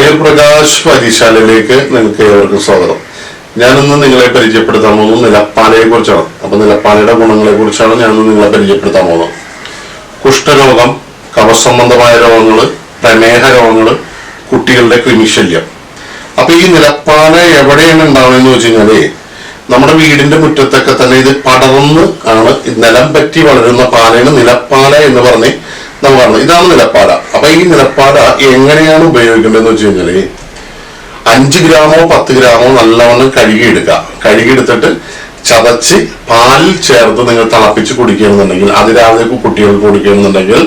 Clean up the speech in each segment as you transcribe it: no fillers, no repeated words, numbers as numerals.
മയൂർ പ്രകാശ് വാരിശാലയിലേക്ക് നിങ്ങൾക്ക് ഏവർക്കും സ്വാഗതം. ഞാനിന്ന് നിങ്ങളെ പരിചയപ്പെടുത്താൻ പോകുന്നത് നിലപ്പാലയെ കുറിച്ചാണ്. അപ്പൊ നിലപ്പാലയുടെ ഗുണങ്ങളെ കുറിച്ചാണ് ഞാനിന്ന് നിങ്ങളെ പരിചയപ്പെടുത്താൻ പോകുന്നത്. കുഷ്ഠരോഗം, കഫസംബന്ധമായ രോഗങ്ങള്, പ്രമേഹ രോഗങ്ങള്, കുട്ടികളുടെ കൃമിശല്യം. അപ്പൊ ഈ നിലപ്പാല എവിടെയാണ് ഉണ്ടാവുന്നതെന്ന് വെച്ച് കഴിഞ്ഞാല് നമ്മുടെ വീടിന്റെ മുറ്റത്തൊക്കെ തന്നെ ഇത് പടർന്ന് ആണ് നിലം പറ്റി വളരുന്ന പാലയാണ് നിലപ്പാല എന്ന് പറഞ്ഞ് നമ്മൾ പറഞ്ഞു. ഇതാണ് നിലപ്പാല. അപ്പൊ ഈ നിലപ്പാല എങ്ങനെയാണ് ഉപയോഗിക്കേണ്ടതെന്ന് വെച്ച് കഴിഞ്ഞാല് 5 ഗ്രാമോ 10 ഗ്രാമോ നല്ലവണ്ണം കഴുകിയെടുത്തിട്ട് ചതച്ച് പാലിൽ ചേർത്ത് നിങ്ങൾ തിളപ്പിച്ച് കുടിക്കുകയാണെന്നുണ്ടെങ്കിൽ അതിരാവിലെ കുട്ടികൾക്ക് കുടിക്കുകയാണെന്നുണ്ടെങ്കിൽ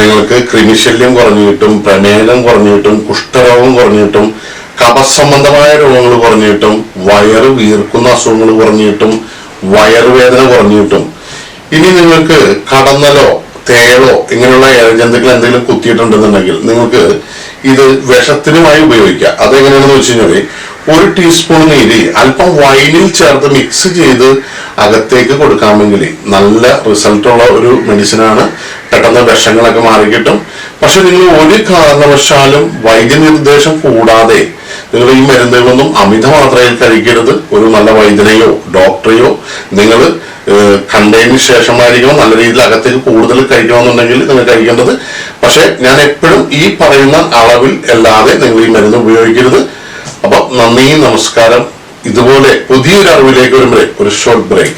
നിങ്ങൾക്ക് കൃമിശല്യം കുറഞ്ഞു കിട്ടും, പ്രമേഹം കുറഞ്ഞു കിട്ടും, കുഷ്ഠരോഗം കുറഞ്ഞു കിട്ടും, കഫസംബന്ധമായ രോഗങ്ങൾ കുറഞ്ഞു കിട്ടും, വയറ് വീർക്കുന്ന അസുഖങ്ങൾ കുറഞ്ഞു കിട്ടും, വയറുവേദന കുറഞ്ഞു കിട്ടും. ഇനി നിങ്ങൾക്ക് കടന്നലോ തേളോ ഇങ്ങനെയുള്ള ഇഴജന്തുക്കൾ എന്തെങ്കിലും കുത്തിയിട്ടുണ്ടെന്നുണ്ടെങ്കിൽ നിങ്ങൾക്ക് ഇത് വിഷത്തിനുമായി ഉപയോഗിക്കാം. അതെങ്ങനെയാണെന്ന് വെച്ച് കഴിഞ്ഞാല് 1 ടീസ്പൂൺ നീര് അല്പം വൈനിൽ ചേർത്ത് മിക്സ് ചെയ്ത് അകത്തേക്ക് കൊടുക്കാമെങ്കിൽ നല്ല റിസൾട്ടുള്ള ഒരു മെഡിസിനാണ്. പെട്ടെന്ന് വിഷങ്ങളൊക്കെ മാറിക്കിട്ടും. പക്ഷെ നിങ്ങൾ ഒരു കാരണവശാലും വൈദ്യനിർദ്ദേശം കൂടാതെ നിങ്ങൾ ഈ മരുന്നുകളൊന്നും അമിതമാത്രയിൽ കഴിക്കരുത്. ഒരു നല്ല വൈദ്യനെയോ ഡോക്ടറെയോ നിങ്ങൾ കണ്ടതിന് ശേഷമായിരിക്കണം നല്ല രീതിയിൽ അകത്തേക്ക് കൂടുതൽ കഴിക്കണമെന്നുണ്ടെങ്കിൽ നിങ്ങൾ കഴിക്കേണ്ടത്. പക്ഷെ ഞാൻ എപ്പോഴും ഈ പറയുന്ന അളവിൽ അല്ലാതെ നിങ്ങൾ ഈ മരുന്ന് ഉപയോഗിക്കരുത്. അപ്പൊ നന്ദി, നമസ്കാരം. ഇതുപോലെ പുതിയൊരു അറിവിലേക്ക് വരുമ്പോഴേ ഒരു ഷോർട്ട് ബ്രേക്ക്.